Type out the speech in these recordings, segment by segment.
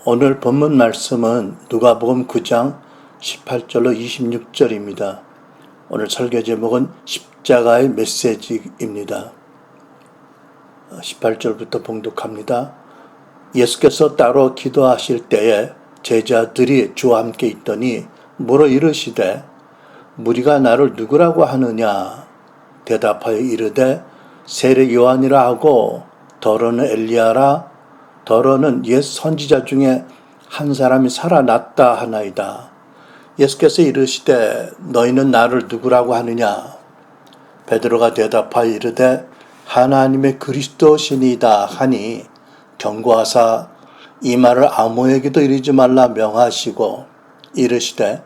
오늘 본문 말씀은 누가복음 9장 18절로 26절입니다. 오늘 설교 제목은 십자가의 메시지입니다. 18절부터 봉독합니다. 예수께서 따로 기도하실 때에 제자들이 주와 함께 있더니 물어 이르시되 무리가 나를 누구라고 하느냐? 대답하여 이르되 세례 요한이라 하고 더러는 엘리야라 더러는 옛 선지자 중에 한 사람이 살아났다 하나이다. 예수께서 이르시되 너희는 나를 누구라고 하느냐? 베드로가 대답하여 이르되 하나님의 그리스도시니이다 하니 경고하사 이 말을 아무에게도 이르지 말라 명하시고 이르시되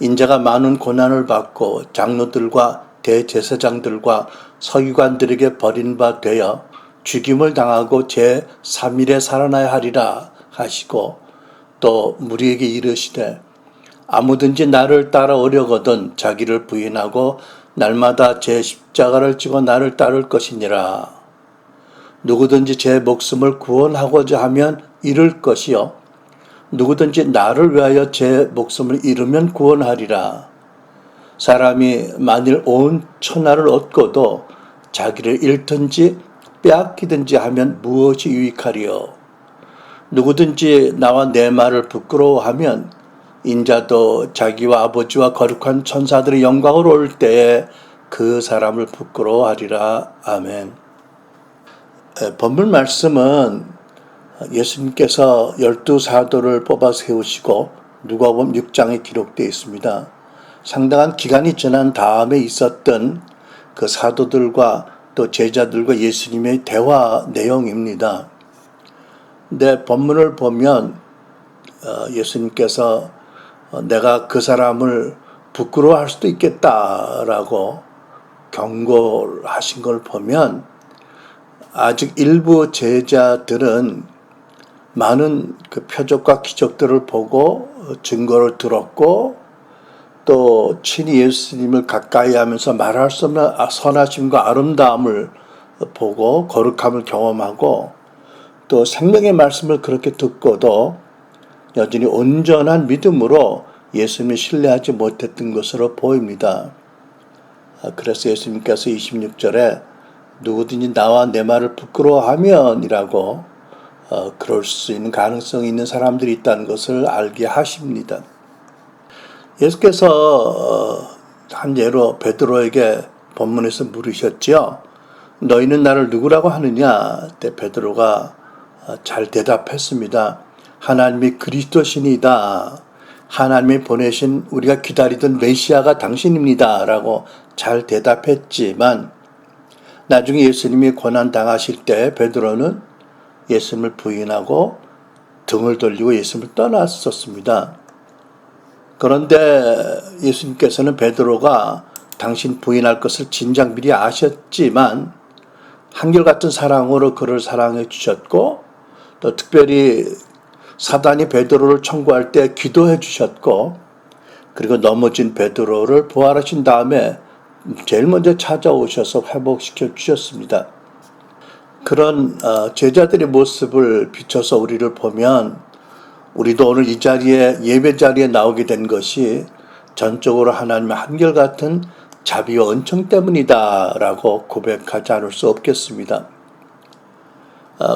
인자가 많은 고난을 받고 장로들과 대제사장들과 서기관들에게 버린 바 되어 죽임을 당하고 제3일에 살아나야 하리라 하시고 또 무리에게 이르시되 아무든지 나를 따라오려거든 자기를 부인하고 날마다 제 십자가를 지고 나를 따를 것이니라. 누구든지 제 목숨을 구원하고자 하면 잃을 것이요 누구든지 나를 위하여 제 목숨을 잃으면 구원하리라. 사람이 만일 온 천하를 얻고도 자기를 잃든지 빼앗기든지 하면 무엇이 유익하리요? 누구든지 나와 내 말을 부끄러워하면 인자도 자기와 아버지와 거룩한 천사들의 영광으로 올 때에 그 사람을 부끄러워하리라. 아멘. 본문 말씀은 예수님께서 12사도를 뽑아 세우시고 누가복음 6장에 기록되어 있습니다. 상당한 기간이 지난 다음에 있었던 그 사도들과 또 제자들과 예수님의 대화 내용입니다. 근데 본문을 보면 예수님께서 내가 그 사람을 부끄러워할 수도 있겠다라고 경고하신 걸 보면 아직 일부 제자들은 많은 그 표적과 기적들을 보고 증거를 들었고 또 친히 예수님을 가까이 하면서 말할 수 없는 선하심과 아름다움을 보고 거룩함을 경험하고 또 생명의 말씀을 그렇게 듣고도 여전히 온전한 믿음으로 예수님을 신뢰하지 못했던 것으로 보입니다. 그래서 예수님께서 26절에 누구든지 나와 내 말을 부끄러워하면 이라고 그럴 수 있는 가능성이 있는 사람들이 있다는 것을 알게 하십니다. 예수께서 한 예로 베드로에게 본문에서 물으셨지요. 너희는 나를 누구라고 하느냐? 그때 베드로가 잘 대답했습니다. 하나님이 그리스도시니이다. 하나님이 보내신 우리가 기다리던 메시아가 당신입니다. 라고 잘 대답했지만 나중에 예수님이 고난 당하실 때 베드로는 예수님을 부인하고 등을 돌리고 예수님을 떠났었습니다. 그런데 예수님께서는 베드로가 당신 부인할 것을 진작 미리 아셨지만 한결같은 사랑으로 그를 사랑해 주셨고 또 특별히 사단이 베드로를 청구할 때 기도해 주셨고 그리고 넘어진 베드로를 부활하신 다음에 제일 먼저 찾아오셔서 회복시켜 주셨습니다. 그런 제자들의 모습을 비춰서 우리를 보면 우리도 오늘 이 자리에 예배 자리에 나오게 된 것이 전적으로 하나님의 한결같은 자비와 은총 때문이다라고 고백하지 않을 수 없겠습니다.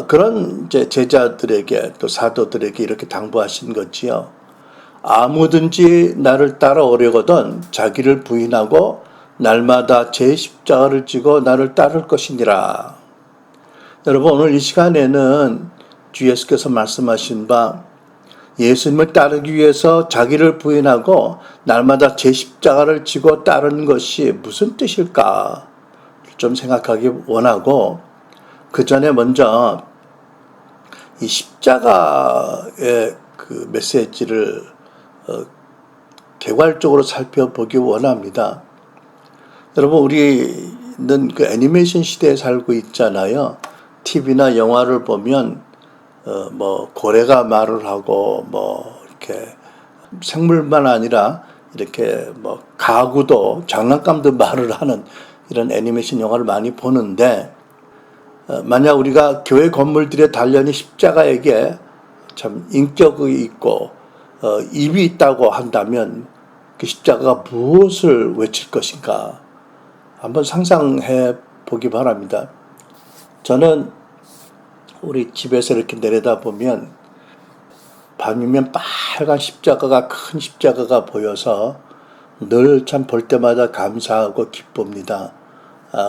그런 제자들에게 또 사도들에게 이렇게 당부하신 거지요. 아무든지 나를 따라오려거든 자기를 부인하고 날마다 제 십자가를 지고 나를 따를 것이니라. 여러분 오늘 이 시간에는 주 예수께서 말씀하신 바 예수님을 따르기 위해서 자기를 부인하고 날마다 제 십자가를 지고 따르는 것이 무슨 뜻일까 좀 생각하기 원하고 그 전에 먼저 이 십자가의 그 메시지를 개괄적으로 살펴보기 원합니다. 여러분 우리는 그 애니메이션 시대에 살고 있잖아요. TV나 영화를 보면 고래가 말을 하고 이렇게 생물만 아니라 이렇게 가구도 장난감도 말을 하는 이런 애니메이션 영화를 많이 보는데 만약 우리가 교회 건물들의 단련이 십자가에게 참 인격이 있고 입이 있다고 한다면 그 십자가가 무엇을 외칠 것인가 한번 상상해 보기 바랍니다. 저는 우리 집에서 이렇게 내려다보면 밤이면 빨간 십자가가 큰 십자가가 보여서 늘 참 볼 때마다 감사하고 기쁩니다.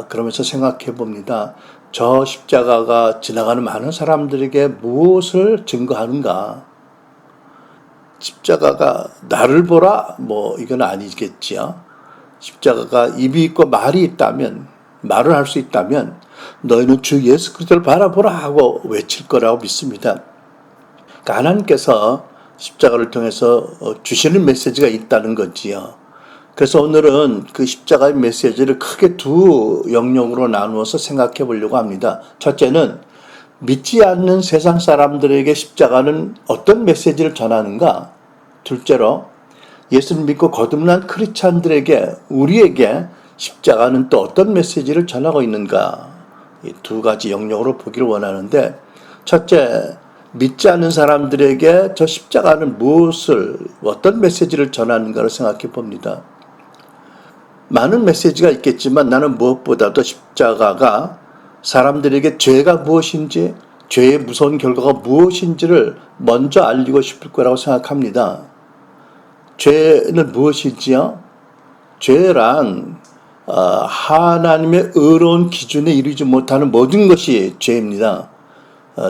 그러면서 생각해 봅니다. 저 십자가가 지나가는 많은 사람들에게 무엇을 증거하는가? 십자가가 나를 보라? 뭐 이건 아니겠지요. 십자가가 입이 있고 말이 있다면, 말을 할 수 있다면 너희는 주 예수 그리스도를 바라보라 하고 외칠 거라고 믿습니다. 그러니까 하나님께서 십자가를 통해서 주시는 메시지가 있다는 거지요. 그래서 오늘은 그 십자가의 메시지를 크게 두 영역으로 나누어서 생각해 보려고 합니다. 첫째는 믿지 않는 세상 사람들에게 십자가는 어떤 메시지를 전하는가? 둘째로 예수를 믿고 거듭난 크리스찬들에게 우리에게 십자가는 또 어떤 메시지를 전하고 있는가? 이 두 가지 영역으로 보기를 원하는데 첫째, 믿지 않는 사람들에게 저 십자가는 무엇을 어떤 메시지를 전하는가를 생각해 봅니다. 많은 메시지가 있겠지만 나는 무엇보다도 십자가가 사람들에게 죄가 무엇인지, 죄의 무서운 결과가 무엇인지를 먼저 알리고 싶을 거라고 생각합니다. 죄는 무엇이지요? 죄란 하나님의 의로운 기준에 이르지 못하는 모든 것이 죄입니다.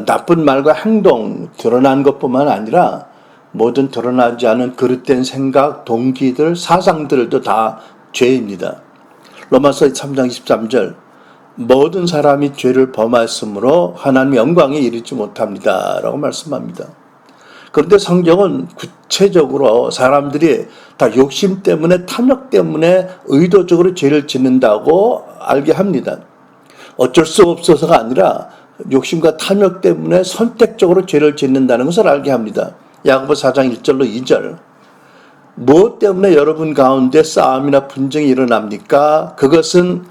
나쁜 말과 행동, 드러난 것뿐만 아니라 모든 드러나지 않은 그릇된 생각, 동기들, 사상들도 다 죄입니다. 로마서 3장 23절 모든 사람이 죄를 범하였으므로 하나님의 영광에 이르지 못합니다 라고 말씀합니다. 그런데 성경은 구체적으로 사람들이 다 욕심 때문에 탐욕 때문에 의도적으로 죄를 짓는다고 알게 합니다. 어쩔 수 없어서가 아니라 욕심과 탐욕 때문에 선택적으로 죄를 짓는다는 것을 알게 합니다. 야고보 4장 1절로 2절 무엇 때문에 여러분 가운데 싸움이나 분쟁이 일어납니까? 그것은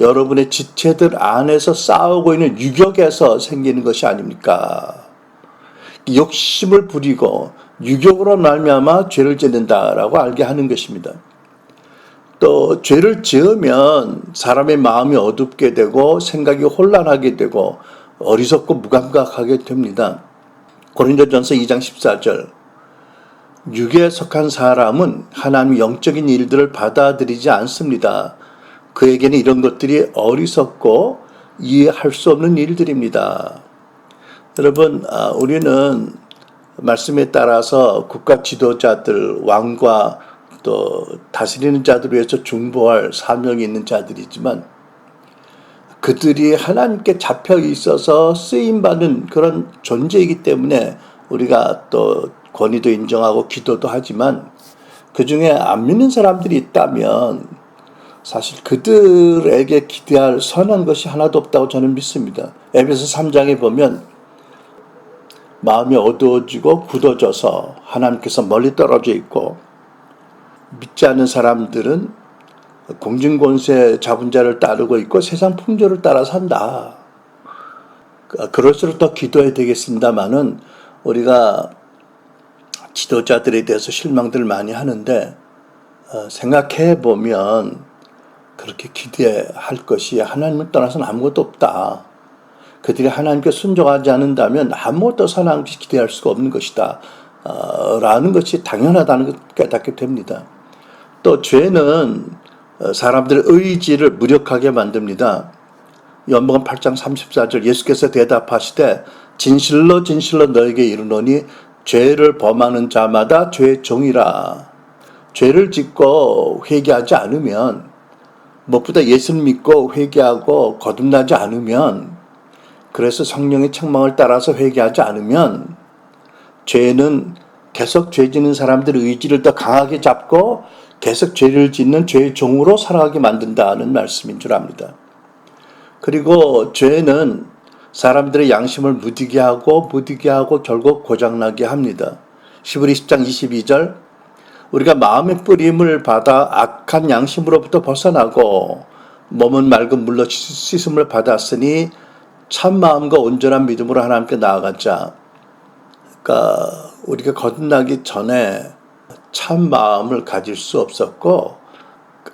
여러분의 지체들 안에서 싸우고 있는 유격에서 생기는 것이 아닙니까? 욕심을 부리고 유격으로 말미암아 죄를 짓는다라고 알게 하는 것입니다. 또 죄를 지으면 사람의 마음이 어둡게 되고 생각이 혼란하게 되고 어리석고 무감각하게 됩니다. 고린도전서 2장 14절 육에 속한 사람은 하나님의 영적인 일들을 받아들이지 않습니다. 그에게는 이런 것들이 어리석고 이해할 수 없는 일들입니다. 여러분, 우리는 말씀에 따라서 국가 지도자들, 왕과 또 다스리는 자들을 위해서 중보할 사명이 있는 자들이지만 그들이 하나님께 잡혀 있어서 쓰임받는 그런 존재이기 때문에 우리가 또 권위도 인정하고 기도도 하지만 그 중에 안 믿는 사람들이 있다면 사실 그들에게 기대할 선한 것이 하나도 없다고 저는 믿습니다. 에베소 3장에 보면 마음이 어두워지고 굳어져서 하나님께서 멀리 떨어져 있고 믿지 않는 사람들은 공중권세 잡은 자를 따르고 있고 세상 풍조를 따라 산다. 그럴수록 더 기도해야 되겠습니다만은 우리가 지도자들에 대해서 실망들 많이 하는데 생각해 보면 그렇게 기대할 것이 하나님을 떠나서는 아무것도 없다. 그들이 하나님께 순종하지 않는다면 아무것도 선한 것이 기대할 수가 없는 것이다. 라는 것이 당연하다는 걸 깨닫게 됩니다. 또 죄는 사람들의 의지를 무력하게 만듭니다. 요한복음 8장 34절 예수께서 대답하시되 진실로 진실로 너에게 이르노니 죄를 범하는 자마다 죄의 종이라. 죄를 짓고 회개하지 않으면 무엇보다 예수를 믿고 회개하고 거듭나지 않으면 그래서 성령의 책망을 따라서 회개하지 않으면 죄는 계속 죄 짓는 사람들의 의지를 더 강하게 잡고 계속 죄를 짓는 죄의 종으로 살아가게 만든다는 말씀인 줄 압니다. 그리고 죄는 사람들의 양심을 무디게 하고 결국 고장나게 합니다. 히브리 10장 22절 우리가 마음의 뿌림을 받아 악한 양심으로부터 벗어나고 몸은 맑은 물로 씻음을 받았으니 참 마음과 온전한 믿음으로 하나님께 나아가자. 그러니까 우리가 거듭나기 전에 참 마음을 가질 수 없었고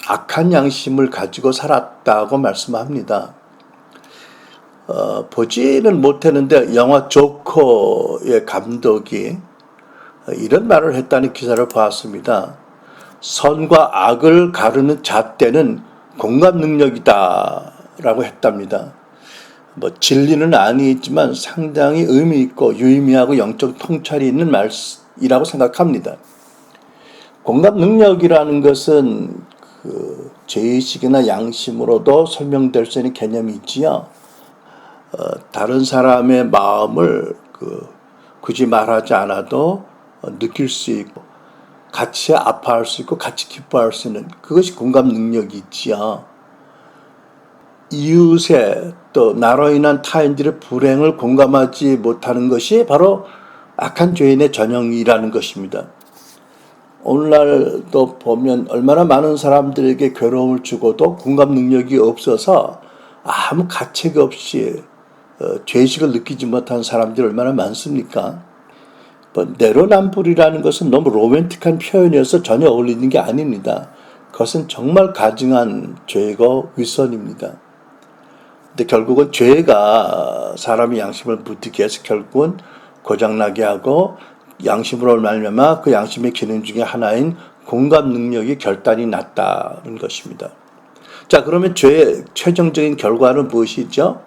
악한 양심을 가지고 살았다고 말씀합니다. 보지는 못했는데 영화 조커의 감독이 이런 말을 했다는 기사를 보았습니다. 선과 악을 가르는 잣대는 공감 능력이다 라고 했답니다. 진리는 아니지만 상당히 의미 있고 유의미하고 영적 통찰이 있는 말이라고 생각합니다. 공감 능력이라는 것은 죄의식이나 양심으로도 설명될 수 있는 개념이 있지요. 다른 사람의 마음을 굳이 말하지 않아도 느낄 수 있고 같이 아파할 수 있고 같이 기뻐할 수 있는 그것이 공감 능력이 있지요. 이웃의 또 나로 인한 타인들의 불행을 공감하지 못하는 것이 바로 악한 죄인의 전형이라는 것입니다. 오늘날도 보면 얼마나 많은 사람들에게 괴로움을 주고도 공감 능력이 없어서 아무 가책 없이 죄의식을 느끼지 못한 사람들이 얼마나 많습니까? 내로남불이라는 것은 너무 로맨틱한 표현이어서 전혀 어울리는 게 아닙니다. 그것은 정말 가증한 죄고 위선입니다. 근데 결국은 죄가 사람의 양심을 무디게 해서 결국은 고장나게 하고 양심으로 말미암아 그 양심의 기능 중에 하나인 공감 능력이 결단이 났다는 것입니다. 자, 그러면 죄의 최종적인 결과는 무엇이죠?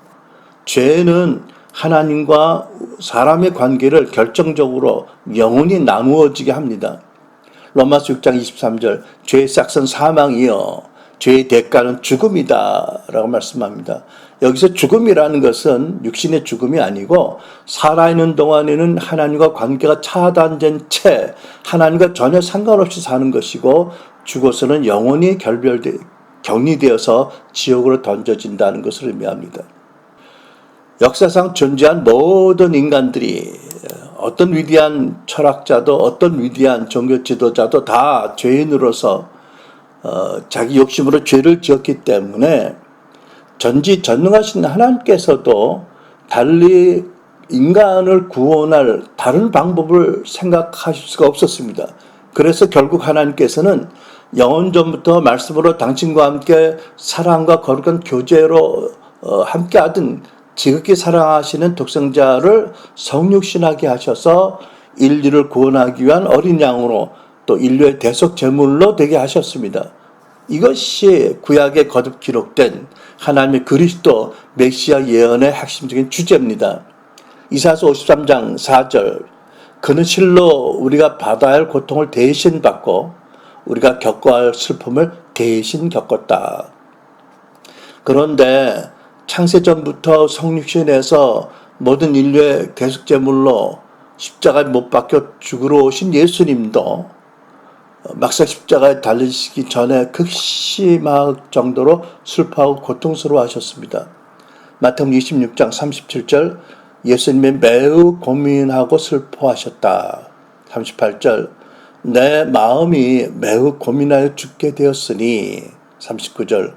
죄는 하나님과 사람의 관계를 결정적으로 영원히 나누어지게 합니다. 로마서 6장 23절 죄의 싹은 사망이요 죄의 대가는 죽음이다 라고 말씀합니다. 여기서 죽음이라는 것은 육신의 죽음이 아니고 살아있는 동안에는 하나님과 관계가 차단된 채 하나님과 전혀 상관없이 사는 것이고 죽어서는 영원히 격리되어서 지옥으로 던져진다는 것을 의미합니다. 역사상 존재한 모든 인간들이 어떤 위대한 철학자도 어떤 위대한 종교 지도자도 다 죄인으로서 자기 욕심으로 죄를 지었기 때문에 전지전능하신 하나님께서도 달리 인간을 구원할 다른 방법을 생각하실 수가 없었습니다. 그래서 결국 하나님께서는 영원전부터 말씀으로 당신과 함께 사랑과 거룩한 교제로 함께하던 지극히 사랑하시는 독생자를 성육신하게 하셔서 인류를 구원하기 위한 어린 양으로 또 인류의 대속 제물로 되게 하셨습니다. 이것이 구약에 거듭 기록된 하나님의 그리스도 메시아 예언의 핵심적인 주제입니다. 이사야서 53장 4절 그는 실로 우리가 받아야 할 고통을 대신 받고 우리가 겪어야 할 슬픔을 대신 겪었다. 그런데 창세전부터 성육신해서 모든 인류의 대속제물로 십자가에 못 박혀 죽으러 오신 예수님도 막상 십자가에 달리시기 전에 극심할 정도로 슬퍼하고 고통스러워 하셨습니다. 마태복음 26장 37절 예수님이 매우 고민하고 슬퍼하셨다. 38절 내 마음이 매우 고민하여 죽게 되었으니 39절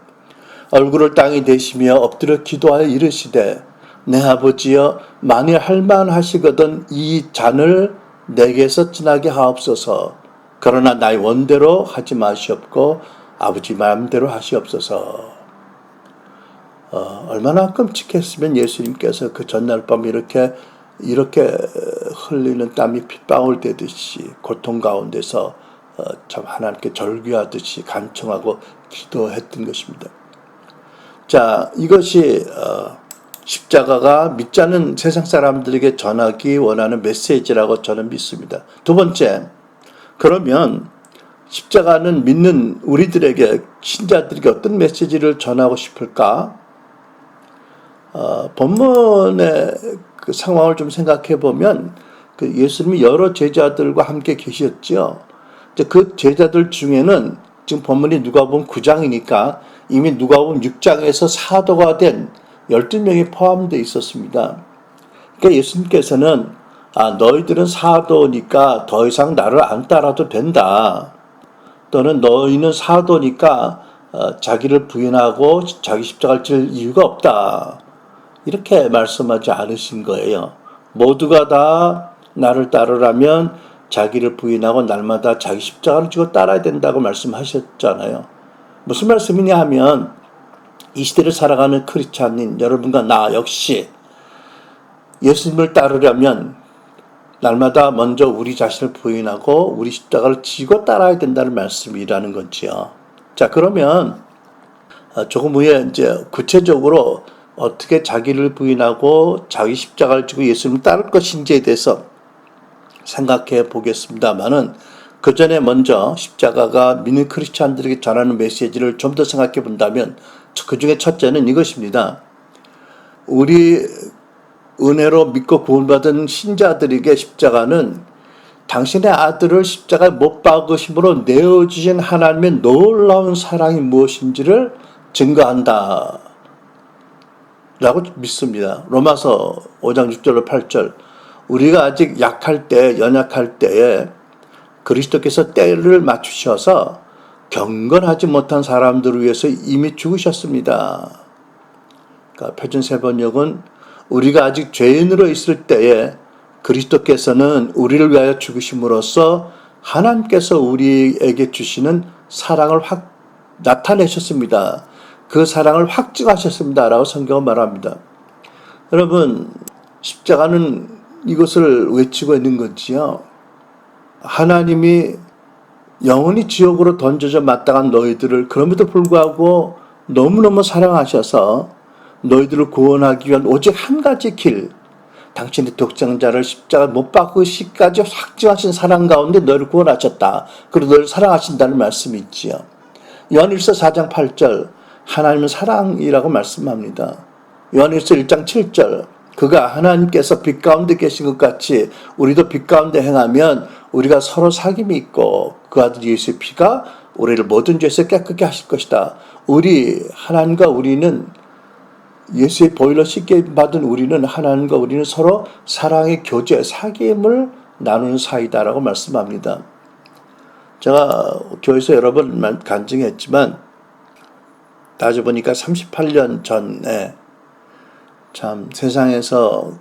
얼굴을 땅에 대시며 엎드려 기도하여 이르시되 내 아버지여 만일 할만하시거든 이 잔을 내게서 지나게 하옵소서. 그러나 나의 원대로 하지 마시옵고 아버지 마음대로 하시옵소서. 얼마나 끔찍했으면 예수님께서 그 전날 밤 이렇게 흘리는 땀이 핏방울 되듯이 고통 가운데서 참 하나님께 절규하듯이 간청하고 기도했던 것입니다. 자, 이것이 십자가가 믿지 않는 세상 사람들에게 전하기 원하는 메시지라고 저는 믿습니다. 두 번째, 그러면 십자가는 믿는 우리들에게 신자들에게 어떤 메시지를 전하고 싶을까? 본문의 그 상황을 좀 생각해 보면 그 예수님이 여러 제자들과 함께 계셨죠. 그 제자들 중에는 지금 본문이 누가복음 9장이니까 이미 누가복음 6장에서 사도가 된 12명이 포함되어 있었습니다. 그러니까 예수님께서는 너희들은 사도니까 더 이상 나를 안 따라도 된다. 또는 너희는 사도니까 자기를 부인하고 자기 십자가를 질 이유가 없다. 이렇게 말씀하지 않으신 거예요. 모두가 다 나를 따르라면 자기를 부인하고 날마다 자기 십자가를 지고 따라야 된다고 말씀하셨잖아요. 무슨 말씀이냐 하면 이 시대를 살아가는 크리스찬인 여러분과 나 역시 예수님을 따르려면 날마다 먼저 우리 자신을 부인하고 우리 십자가를 지고 따라야 된다는 말씀이라는 거지요. 자, 그러면 조금 후에 이제 구체적으로 어떻게 자기를 부인하고 자기 십자가를 지고 예수님을 따를 것인지에 대해서 생각해 보겠습니다만은 그 전에 먼저 십자가가 믿는 크리스찬들에게 전하는 메시지를 좀 더 생각해 본다면 그 중에 첫째는 이것입니다. 우리 은혜로 믿고 구원받은 신자들에게 십자가는 당신의 아들을 십자가에 못 박으심으로 내어주신 하나님의 놀라운 사랑이 무엇인지를 증거한다 라고 믿습니다. 로마서 5장 6절로 8절 우리가 아직 약할 때 연약할 때에 그리스도께서 때를 맞추셔서 경건하지 못한 사람들을 위해서 이미 죽으셨습니다. 그러니까 표준 세번역은 우리가 아직 죄인으로 있을 때에 그리스도께서는 우리를 위하여 죽으심으로써 하나님께서 우리에게 주시는 사랑을 나타내셨습니다. 그 사랑을 확증하셨습니다. 라고 성경은 말합니다. 여러분, 십자가는 이것을 외치고 있는 거지요. 하나님이 영원히 지옥으로 던져져 마땅한 너희들을 그럼에도 불구하고 너무너무 사랑하셔서 너희들을 구원하기 위한 오직 한 가지 길, 당신의 독생자를 십자가 못 박으시기까지 확증하신 사랑 가운데 너희를 구원하셨다. 그리고 너희를 사랑하신다는 말씀이 있지요. 요한일서 4장 8절 하나님은 사랑이라고 말씀합니다. 요한일서 1장 7절 그가 하나님께서 빛 가운데 계신 것 같이 우리도 빛 가운데 행하면 우리가 서로 사귐이 있고 그 아들 예수의 피가 우리를 모든 죄에서 깨끗게 하실 것이다. 우리 하나님과 우리는 예수의 보혈로 씻게 받은 우리는 하나님과 우리는 서로 사랑의 교제, 사귐을 나누는 사이다라고 말씀합니다. 제가 교회에서 여러 번 간증했지만 따져보니까 38년 전에 참 세상에서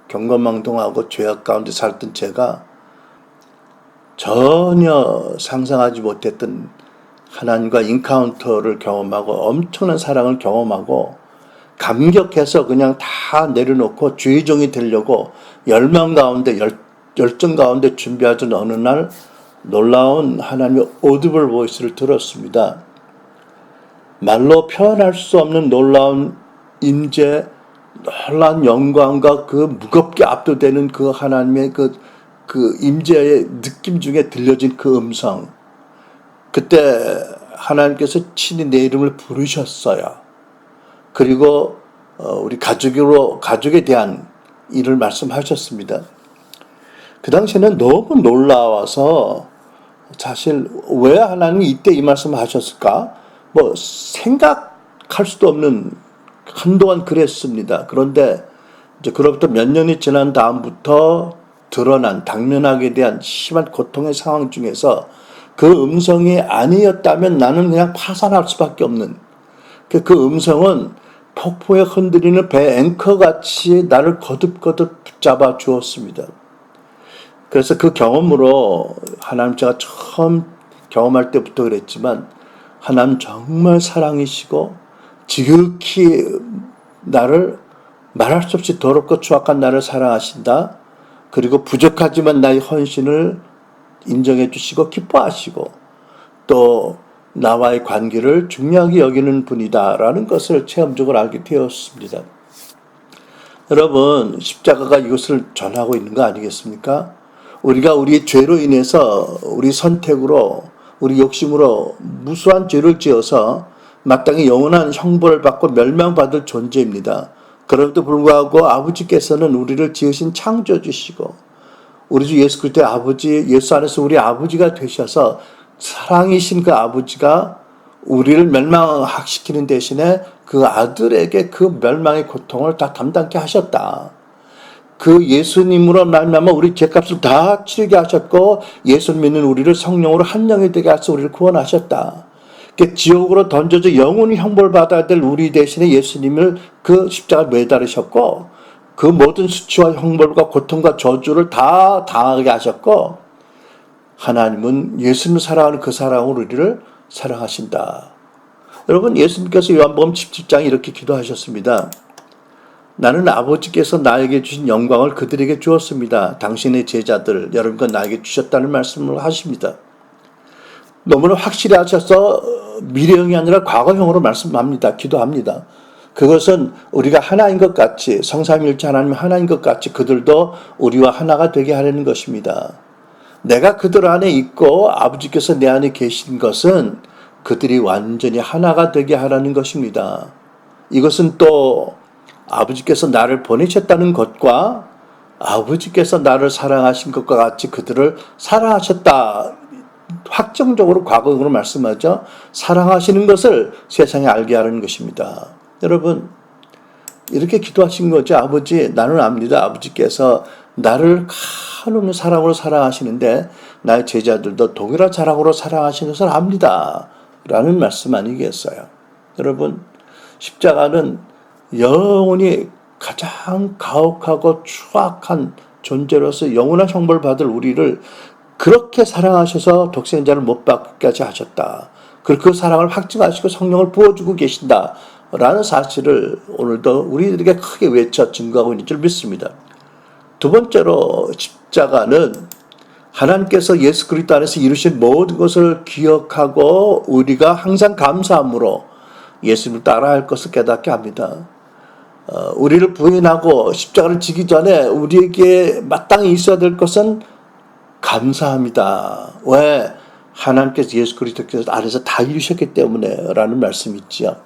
경건망동하고 죄악 가운데 살던 제가 전혀 상상하지 못했던 하나님과 인카운터를 경험하고 엄청난 사랑을 경험하고 감격해서 그냥 다 내려놓고 주의 종이 되려고 열망 가운데 열정 가운데 준비하던 어느 날 놀라운 하나님의 오디블 보이스를 들었습니다. 말로 표현할 수 없는 놀라운 임재, 놀라운 영광과 그 무겁게 압도되는 그 하나님의 그 임재의 느낌 중에 들려진 그 음성. 그때 하나님께서 친히 내 이름을 부르셨어요. 그리고 우리 가족에 대한 일을 말씀하셨습니다. 그 당시에는 너무 놀라워서 사실 왜 하나님이 이때 이 말씀을 하셨을까? 뭐 생각할 수도 없는 한동안 그랬습니다. 그런데 이제 그로부터 몇 년이 지난 다음부터 드러난 당면하게 대한 심한 고통의 상황 중에서 그 음성이 아니었다면 나는 그냥 파산할 수밖에 없는 그 음성은 폭포에 흔들리는 배 앵커같이 나를 거듭거듭 붙잡아 주었습니다. 그래서 그 경험으로 하나님 제가 처음 경험할 때부터 그랬지만 하나님 정말 사랑이시고 지극히 나를 말할 수 없이 더럽고 추악한 나를 사랑하신다. 그리고 부족하지만 나의 헌신을 인정해 주시고 기뻐하시고 또 나와의 관계를 중요하게 여기는 분이다라는 것을 체험적으로 알게 되었습니다. 여러분, 십자가가 이것을 전하고 있는 거 아니겠습니까? 우리가 우리의 죄로 인해서 우리 선택으로 우리 욕심으로 무수한 죄를 지어서 마땅히 영원한 형벌을 받고 멸망받을 존재입니다. 그럼에도 불구하고 아버지께서는 우리를 지으신 창조주시고 우리 주 예수 그리스도의 아버지, 예수 안에서 우리 아버지가 되셔서 사랑이신 그 아버지가 우리를 멸망시키는 대신에 그 아들에게 그 멸망의 고통을 다 담당케 하셨다. 그 예수님으로 말미암아 우리 죄값을 다 치르게 하셨고 예수 믿는 우리를 성령으로 한 영이 되게 하셔서 우리를 구원하셨다. 지옥으로 던져져 영원히 형벌받아야 될 우리 대신에 예수님을 그 십자가에 매달으셨고 그 모든 수치와 형벌과 고통과 저주를 다 당하게 하셨고, 하나님은 예수님을 사랑하는 그 사랑으로 우리를 사랑하신다. 여러분, 예수님께서 요한복음 17장에 이렇게 기도하셨습니다. 나는 아버지께서 나에게 주신 영광을 그들에게 주었습니다. 당신의 제자들, 여러분과 나에게 주셨다는 말씀을 하십니다. 너무나 확실히 하셔서 미래형이 아니라 과거형으로 말씀합니다. 기도합니다. 그것은 우리가 하나인 것 같이, 성삼위일체 하나님 하나인 것 같이 그들도 우리와 하나가 되게 하려는 것입니다. 내가 그들 안에 있고 아버지께서 내 안에 계신 것은 그들이 완전히 하나가 되게 하라는 것입니다. 이것은 또 아버지께서 나를 보내셨다는 것과 아버지께서 나를 사랑하신 것과 같이 그들을 사랑하셨다. 확정적으로 과거형으로 말씀하죠. 사랑하시는 것을 세상에 알게 하는 것입니다. 여러분, 이렇게 기도하신 거죠. 아버지, 나는 압니다. 아버지께서 나를 한없는 사랑으로 사랑하시는데 나의 제자들도 동일한 사랑으로 사랑하시는 것을 압니다. 라는 말씀 아니겠어요? 여러분, 십자가는 영원히 가장 가혹하고 추악한 존재로서 영원한 형벌을 받을 우리를 그렇게 사랑하셔서 독생자를 못 받기까지 하셨다. 그리고 그 사랑을 확증하시고 성령을 부어주고 계신다. 라는 사실을 오늘도 우리들에게 크게 외쳐 증거하고 있는 줄 믿습니다. 두 번째로 십자가는 하나님께서 예수 그리스도 안에서 이루신 모든 것을 기억하고 우리가 항상 감사함으로 예수님을 따라할 것을 깨닫게 합니다. 우리를 부인하고 십자가를 지기 전에 우리에게 마땅히 있어야 될 것은 감사합니다. 왜? 하나님께서 예수 그리스도 안에서 다 이루셨기 때문에 라는 말씀이 있지요.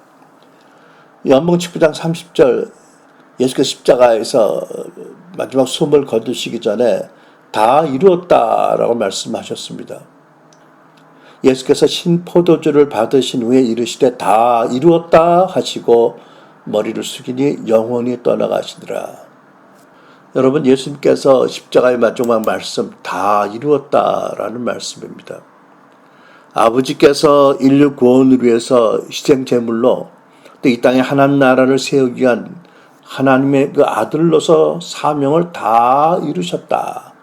요한복음 19장 30절 예수께서 십자가에서 마지막 숨을 거두시기 전에 다 이루었다라고 말씀하셨습니다. 예수께서 신포도주를 받으신 후에 이르시되 다 이루었다 하시고 머리를 숙이니 영원히 떠나가시더라. 여러분, 예수님께서 십자가의 마지막 말씀 다 이루었다라는 말씀입니다. 아버지께서 인류 구원을 위해서 희생 제물로 또 이 땅에 하나님 나라를 세우기 위한 하나님의 그 아들로서 사명을 다 이루셨다.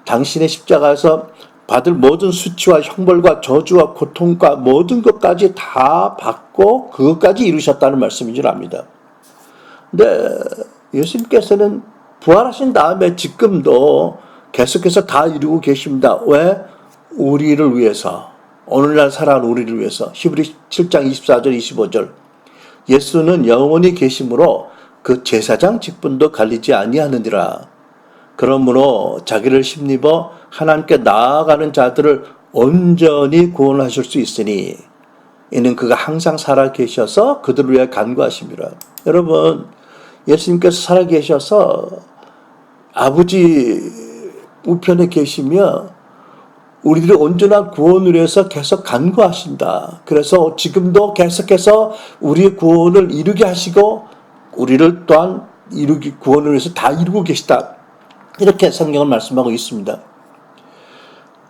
당신의 십자가에서 받을 모든 수치와 형벌과 저주와 고통과 모든 것까지 다 받고 그것까지 이루셨다는 말씀인 줄 압니다. 근데 예수님께서는 부활하신 다음에 지금도 계속해서 다 이루고 계십니다. 왜? 우리를 위해서, 오늘날 살아가는 우리를 위해서. 히브리 7장 24절 25절 예수는 영원히 계심으로 그 제사장 직분도 갈리지 아니하느니라. 그러므로 자기를 힘입어 하나님께 나아가는 자들을 온전히 구원하실 수 있으니 이는 그가 항상 살아 계셔서 그들을 위해 간구하심이라. 여러분, 예수님께서 살아 계셔서 아버지 우편에 계시며 우리들의 온전한 구원을 위해서 계속 간구하신다. 그래서 지금도 계속해서 우리의 구원을 이루게 하시고 우리를 또한 구원을 위해서 다 이루고 계시다. 이렇게 성경은 말씀하고 있습니다.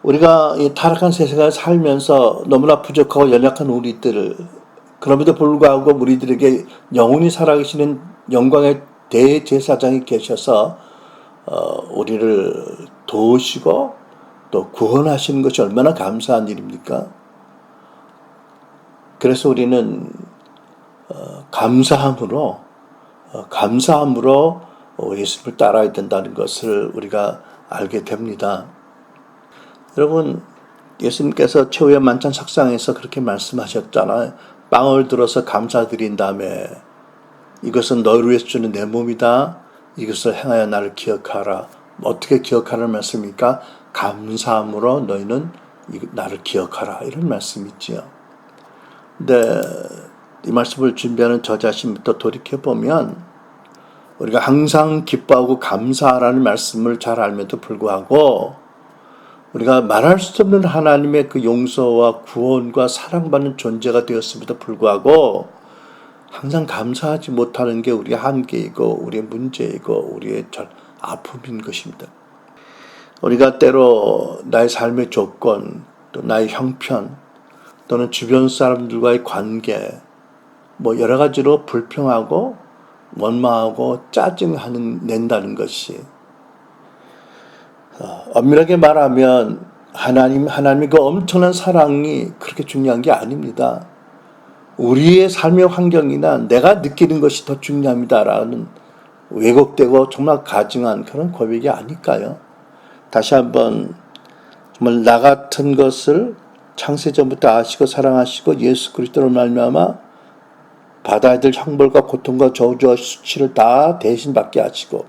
우리가 이 타락한 세상을 살면서 너무나 부족하고 연약한 우리들을, 그럼에도 불구하고 우리들에게 영원히 살아계시는 영광의 대제사장이 계셔서 우리를 도우시고 또 구원하시는 것이 얼마나 감사한 일입니까? 그래서 우리는 감사함으로 예수님을 따라야 된다는 것을 우리가 알게 됩니다. 여러분, 예수님께서 최후의 만찬 석상에서 그렇게 말씀하셨잖아요. 빵을 들어서 감사드린 다음에 이것은 너를 위해서 주는 내 몸이다. 이것을 행하여 나를 기억하라. 어떻게 기억하라는 말씀입니까? 감사함으로 너희는 나를 기억하라. 이런 말씀이 있지요. 근데 이 말씀을 준비하는 저 자신부터 돌이켜보면 우리가 항상 기뻐하고 감사하라는 말씀을 잘 알면도 불구하고 우리가 말할 수 없는 하나님의 그 용서와 구원과 사랑받는 존재가 되었음에도 불구하고 항상 감사하지 못하는 게 우리의 한계이고 우리의 문제이고 우리의 아픔인 것입니다. 우리가 때로 나의 삶의 조건, 또 나의 형편, 또는 주변 사람들과의 관계, 여러 가지로 불평하고 원망하고 낸다는 것이, 엄밀하게 말하면 하나님의 그 엄청난 사랑이 그렇게 중요한 게 아닙니다. 우리의 삶의 환경이나 내가 느끼는 것이 더 중요합니다라는 왜곡되고 정말 가증한 그런 고백이 아닐까요? 다시 한번 정말 나 같은 것을 창세전부터 아시고 사랑하시고 예수 그리스도로 말미암아 받아야 될 형벌과 고통과 저주와 수치를 다 대신 받게 하시고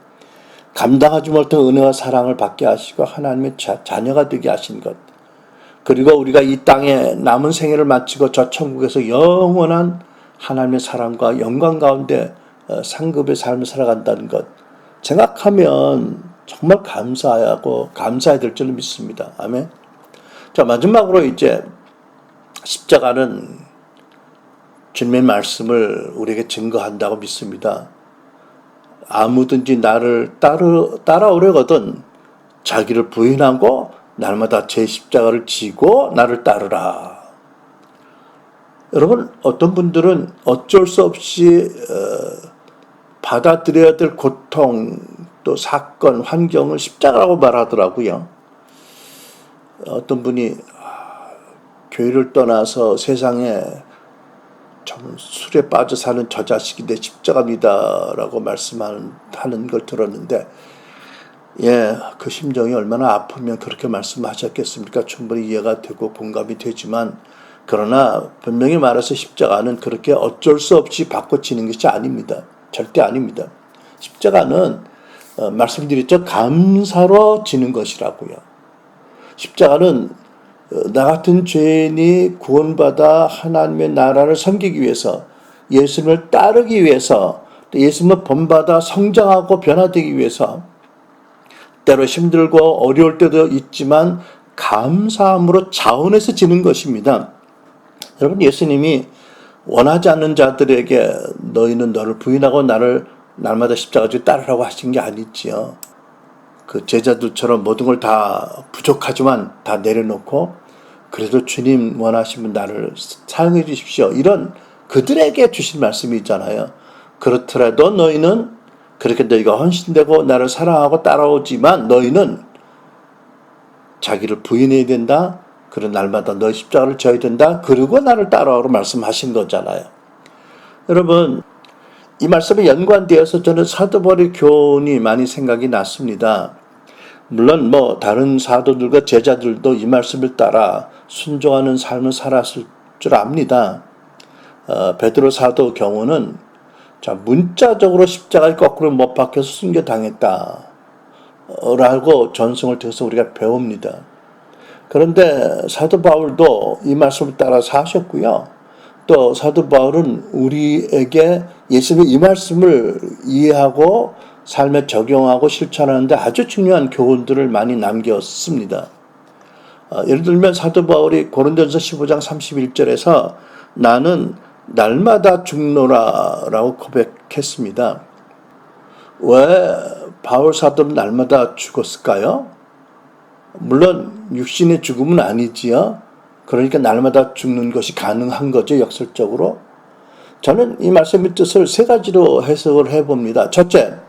감당하지 못한 은혜와 사랑을 받게 하시고 하나님의 자녀가 되게 하신 것, 그리고 우리가 이 땅에 남은 생애를 마치고 저 천국에서 영원한 하나님의 사랑과 영광 가운데 상급의 삶을 살아간다는 것 생각하면 정말 감사해야 될 줄 믿습니다. 아멘. 자, 마지막으로 이제 십자가는 주님의 말씀을 우리에게 증거한다고 믿습니다. 아무든지 나를 따라오려거든 자기를 부인하고 날마다 제 십자가를 지고 나를 따르라. 여러분, 어떤 분들은 어쩔 수 없이 받아들여야 될 고통, 또 사건, 환경을 십자가라고 말하더라고요. 어떤 분이 교회를 떠나서 세상에 좀 술에 빠져 사는 저 자식이 내 십자가입니다라고 말씀하는 걸 들었는데, 그 심정이 얼마나 아프면 그렇게 말씀하셨겠습니까? 충분히 이해가 되고 공감이 되지만, 그러나 분명히 말해서 십자가는 그렇게 어쩔 수 없이 바꿔지는 것이 아닙니다. 절대 아닙니다. 십자가는 말씀드렸죠. 감사로 지는 것이라고요. 십자가는 나 같은 죄인이 구원받아 하나님의 나라를 섬기기 위해서, 예수님을 따르기 위해서, 또 예수님을 본받아 성장하고 변화되기 위해서 때로 힘들고 어려울 때도 있지만 감사함으로 자원해서 지는 것입니다. 여러분, 예수님이 원하지 않는 자들에게 너희는 너를 부인하고 나를 날마다 십자가 지고 따르라고 하신 게 아니지요. 그 제자들처럼 모든 걸 다 부족하지만 다 내려놓고 그래도 주님 원하시면 나를 사용해 주십시오. 이런 그들에게 주신 말씀이 있잖아요. 그렇더라도 너희는 그렇게 너희가 헌신되고 나를 사랑하고 따라오지만 너희는 자기를 부인해야 된다. 그런 날마다 너희 십자가를 져야 된다. 그리고 나를 따라오라고 말씀하신 거잖아요. 여러분, 이 말씀에 연관되어서 저는 사도 바울의 교훈이 많이 생각이 났습니다. 물론 다른 사도들과 제자들도 이 말씀을 따라 순종하는 삶을 살았을 줄 압니다. 베드로 사도 경우는 문자적으로 십자가에 거꾸로 못 박혀서 순교당했다 라고 전승을 통해서 우리가 배웁니다. 그런데 사도 바울도 이 말씀을 따라 사셨고요. 또 사도 바울은 우리에게 예수님의 이 말씀을 이해하고 삶에 적용하고 실천하는데 아주 중요한 교훈들을 많이 남겼습니다. 예를 들면 사도 바울이 고린도전서 15장 31절에서 나는 날마다 죽노라 라고 고백했습니다. 왜 바울 사도는 날마다 죽었을까요? 물론 육신의 죽음은 아니지요. 그러니까 날마다 죽는 것이 가능한 거죠, 역설적으로. 저는 이 말씀의 뜻을 세 가지로 해석을 해봅니다. 첫째,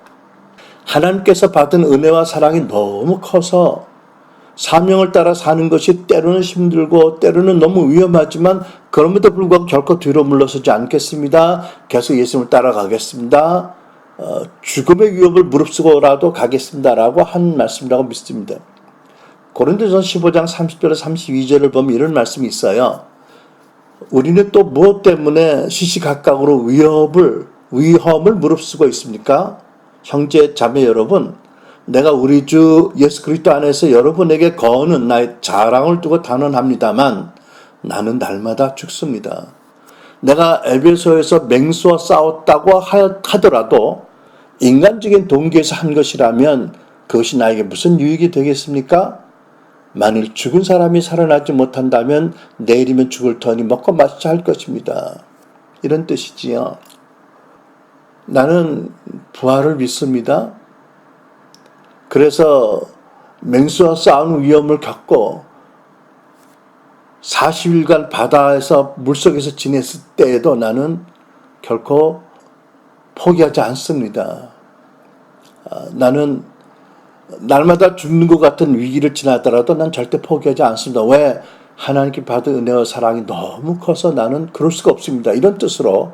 하나님께서 받은 은혜와 사랑이 너무 커서 사명을 따라 사는 것이 때로는 힘들고 때로는 너무 위험하지만 그럼에도 불구하고 결코 뒤로 물러서지 않겠습니다. 계속 예수님을 따라가겠습니다. 죽음의 위협을 무릅쓰고라도 가겠습니다라고 한 말씀이라고 믿습니다. 고린도전서 15장 30절에서 32절을 보면 이런 말씀이 있어요. 우리는 또 무엇 때문에 시시각각으로 위험을 무릅쓰고 있습니까? 형제 자매 여러분, 내가 우리 주 예수 그리스도 안에서 여러분에게 거하는 나의 자랑을 두고 단언합니다만 나는 날마다 죽습니다. 내가 에베소에서 맹수와 싸웠다고 하더라도 인간적인 동기에서 한 것이라면 그것이 나에게 무슨 유익이 되겠습니까? 만일 죽은 사람이 살아나지 못한다면 내일이면 죽을 터니 먹고 마시자 할 것입니다. 이런 뜻이지요. 나는 부활을 믿습니다. 그래서 맹수와 싸우는 위험을 겪고 40일간 바다에서 물속에서 지냈을 때에도 나는 결코 포기하지 않습니다. 나는 날마다 죽는 것 같은 위기를 지나더라도 난 절대 포기하지 않습니다. 왜? 하나님께 받은 은혜와 사랑이 너무 커서 나는 그럴 수가 없습니다. 이런 뜻으로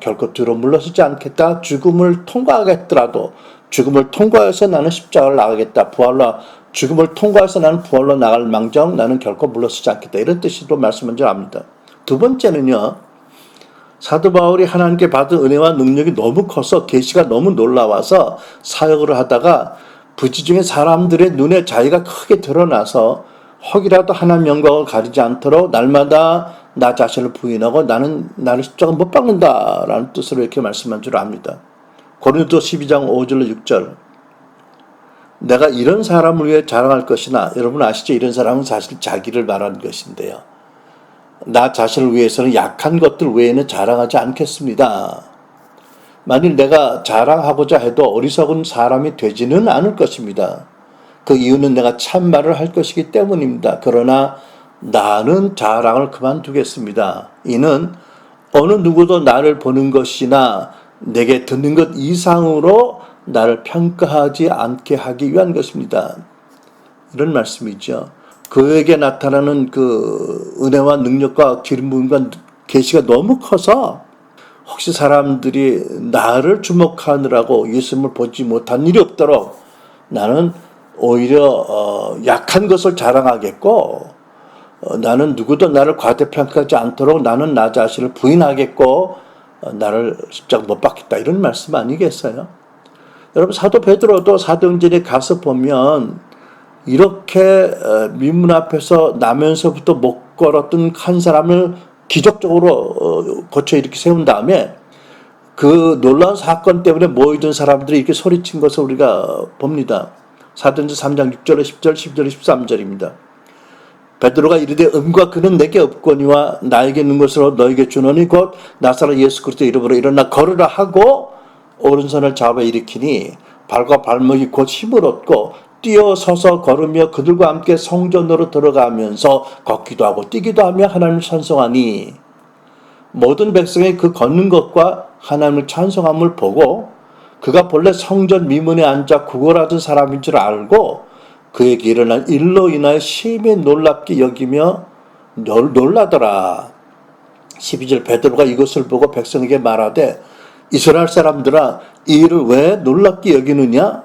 결코 뒤로 물러서지 않겠다. 죽음을 통과하겠더라도 죽음을 통과해서 나는 십자가를 나가겠다. 죽음을 통과해서 나는 부활로 나갈 망정 나는 결코 물러서지 않겠다. 이런 뜻으로 말씀한 줄 압니다. 두 번째는요. 사도 바울이 하나님께 받은 은혜와 능력이 너무 커서 계시가 너무 놀라워서 사역을 하다가 부지중에 사람들의 눈에 자기가 크게 드러나서 혹이라도 하나님 영광을 가리지 않도록 날마다 나 자신을 부인하고 나를 십자가 못 박는다라는 뜻으로 이렇게 말씀한 줄 압니다. 고린도 12장 5절로 6절. 내가 이런 사람을 위해 자랑할 것이나, 여러분 아시죠? 이런 사람은 사실 자기를 말하는 것인데요. 나 자신을 위해서는 약한 것들 외에는 자랑하지 않겠습니다. 만일 내가 자랑하고자 해도 어리석은 사람이 되지는 않을 것입니다. 그 이유는 내가 참말을 할 것이기 때문입니다. 그러나 나는 자랑을 그만두겠습니다. 이는 어느 누구도 나를 보는 것이나 내게 듣는 것 이상으로 나를 평가하지 않게 하기 위한 것입니다. 이런 말씀이죠. 그에게 나타나는 그 은혜와 능력과 기름 부음과 계시가 너무 커서 혹시 사람들이 나를 주목하느라고 예수님을 보지 못한 일이 없도록 나는 오히려 약한 것을 자랑하겠고, 나는 누구도 나를 과대평가하지 않도록 나는 나 자신을 부인하겠고, 나를 십자가 못 박겠다. 이런 말씀 아니겠어요? 여러분 사도 베드로도 사도행전에 가서 보면 이렇게 민문 앞에서 나면서부터 못 걸었던 한 사람을 기적적으로 고쳐 이렇게 세운 다음에 그 놀라운 사건 때문에 모이던 사람들이 이렇게 소리친 것을 우리가 봅니다. 사도행전 3장 6절에 10절, 12절에 13절입니다. 베드로가 이르되 음과 그는 내게 없거니와 나에게 있는 것으로 너에게 주노니 곧 나사렛 예수 그리스도 이름으로 일어나 걸으라 하고 오른손을 잡아 일으키니 발과 발목이 곧 힘을 얻고 뛰어서서 걸으며 그들과 함께 성전으로 들어가면서 걷기도 하고 뛰기도 하며 하나님을 찬송하니 모든 백성이 그 걷는 것과 하나님을 찬송함을 보고 그가 본래 성전 미문에 앉아 구걸하던 사람인 줄 알고 그에게 일어난 일로 인하여 심히 놀랍게 여기며 놀라더라. 12절 베드로가 이것을 보고 백성에게 말하되 이스라엘 사람들아 이 일을 왜 놀랍게 여기느냐?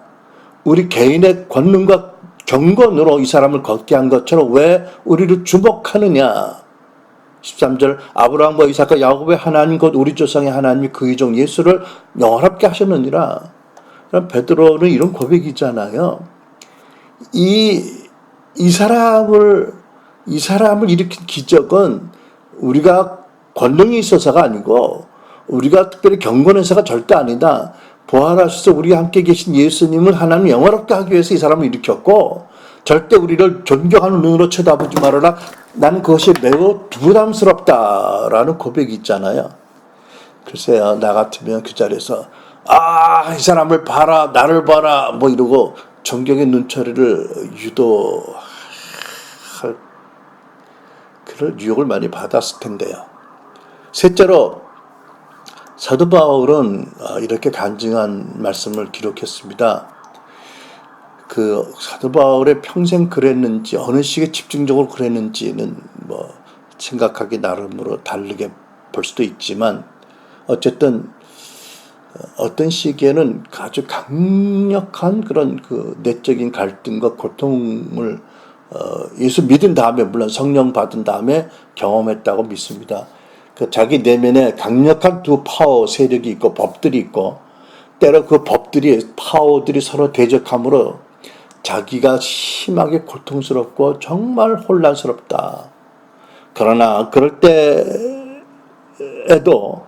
우리 개인의 권능과 경건으로 이 사람을 걷게 한 것처럼 왜 우리를 주목하느냐? 13절 아브라함과 이삭과 야곱의 하나님 곧 우리 조상의 하나님이 그의 종 예수를 영원롭게 하셨느니라. 베드로는 이런 고백이잖아요. 이 사람을 일으킨 기적은 우리가 권능이 있어서가 아니고 우리가 특별히 경건해서가 절대 아니다. 부활하셔서 우리와 함께 계신 예수님을 하나님 영원롭게 하기 위해서 이 사람을 일으켰고 절대 우리를 존경하는 눈으로 쳐다보지 말아라. 나는 그것이 매우 부담스럽다라는 고백이 있잖아요. 글쎄요, 나 같으면 그 자리에서 이 사람을 봐라, 나를 봐라 뭐 이러고 존경의 눈초리를 유도할 그런 유혹을 많이 받았을 텐데요. 셋째로 사도 바울은 이렇게 간증한 말씀을 기록했습니다. 그 사도 바울의 평생 그랬는지 어느 시기에 집중적으로 그랬는지는 뭐 생각하기 나름으로 다르게 볼 수도 있지만 어쨌든 어떤 시기에는 아주 강력한 그런 그 내적인 갈등과 고통을 예수 믿은 다음에 물론 성령 받은 다음에 경험했다고 믿습니다. 그 자기 내면에 강력한 두 파워 세력이 있고 법들이 있고 때로 그 법들이 파워들이 서로 대적함으로 자기가 심하게 고통스럽고 정말 혼란스럽다. 그러나 그럴 때에도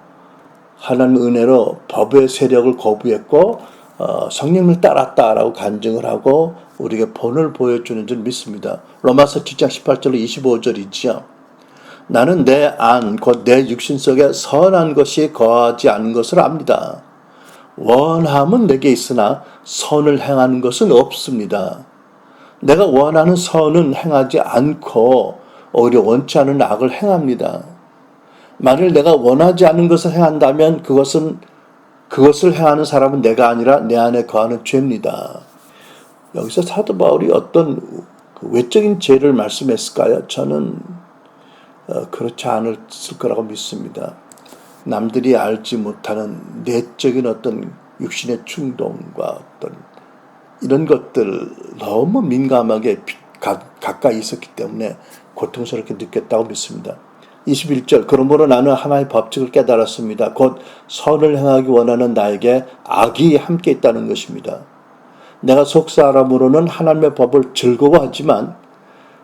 하나님 은혜로 법의 세력을 거부했고 성령을 따랐다라고 간증을 하고 우리에게 본을 보여주는 줄 믿습니다. 로마서 7장 18절로 25절이지요. 나는 내 안 곧 내 육신 속에 선한 것이 거하지 않은 것을 압니다. 원함은 내게 있으나 선을 행하는 것은 없습니다. 내가 원하는 선은 행하지 않고 오히려 원치 않은 악을 행합니다. 만일 내가 원하지 않은 것을 행한다면 그것은 그것을 행하는 사람은 내가 아니라 내 안에 거하는 죄입니다. 여기서 사도 바울이 어떤 외적인 죄를 말씀했을까요? 저는 그렇지 않았을 거라고 믿습니다. 남들이 알지 못하는 내적인 어떤 육신의 충동과 어떤 이런 것들 너무 민감하게 가까이 있었기 때문에 고통스럽게 느꼈다고 믿습니다. 21절 그러므로 나는 하나의 법칙을 깨달았습니다. 곧 선을 행하기 원하는 나에게 악이 함께 있다는 것입니다. 내가 속사람으로는 하나님의 법을 즐거워하지만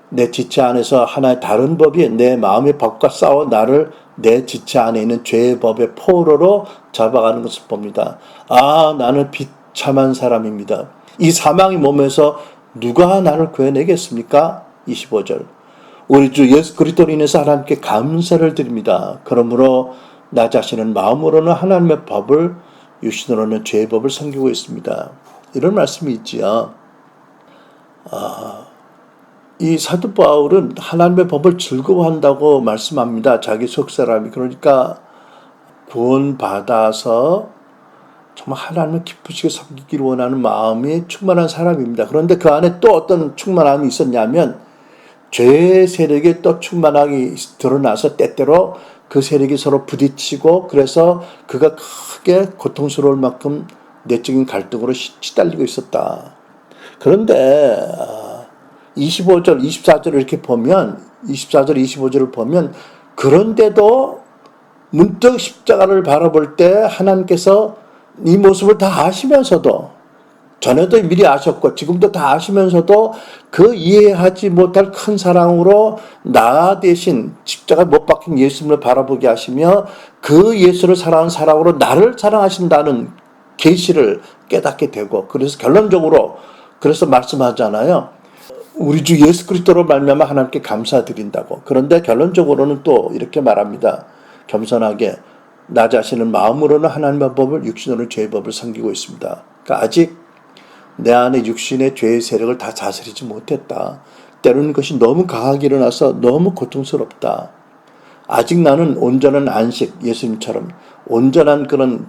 내 지체 안에서 하나의 다른 법이 내 마음의 법과 싸워 나를 내 지체 안에 있는 죄의 법의 포로로 잡아가는 것을 봅니다. 나는 비참한 사람입니다. 이 사망의 몸에서 누가 나를 구해내겠습니까? 25절 우리 주 예수 그리스도로 인해서 하나님께 감사를 드립니다. 그러므로 나 자신은 마음으로는 하나님의 법을 육신으로는 죄의 법을 섬기고 있습니다. 이런 말씀이 있지요. 이 사도 바울은 하나님의 법을 즐거워한다고 말씀합니다. 자기 속사람이. 그러니까 구원받아서 정말 하나님을 기쁘시게 섬기기를 원하는 마음이 충만한 사람입니다. 그런데 그 안에 또 어떤 충만함이 있었냐면 죄의 세력이 또 충만하게 드러나서 때때로 그 세력이 서로 부딪히고 그래서 그가 크게 고통스러울 만큼 내적인 갈등으로 시달리고 있었다. 그런데 25절, 24절을 이렇게 보면 24절, 25절을 보면 그런데도 문득 십자가를 바라볼 때 하나님께서 이 모습을 다 아시면서도 전에도 미리 아셨고 지금도 다 아시면서도 그 이해하지 못할 큰 사랑으로 나 대신 십자가 못 박힌 예수님을 바라보게 하시며 그 예수를 사랑하는 사랑으로 나를 사랑하신다는 계시를 깨닫게 되고 그래서 결론적으로 그래서 말씀하잖아요. 우리 주 예수 그리스도로 말미암아 하나님께 감사드린다고. 그런데 결론적으로는 또 이렇게 말합니다. 겸손하게 나 자신은 마음으로는 하나님의 법을 육신으로는 죄의 법을 섬기고 있습니다. 그러니까 아직 내 안에 육신의 죄의 세력을 다 다스리지 못했다. 때로는 그것이 너무 강하게 일어나서 너무 고통스럽다. 아직 나는 온전한 안식, 예수님처럼 온전한 그런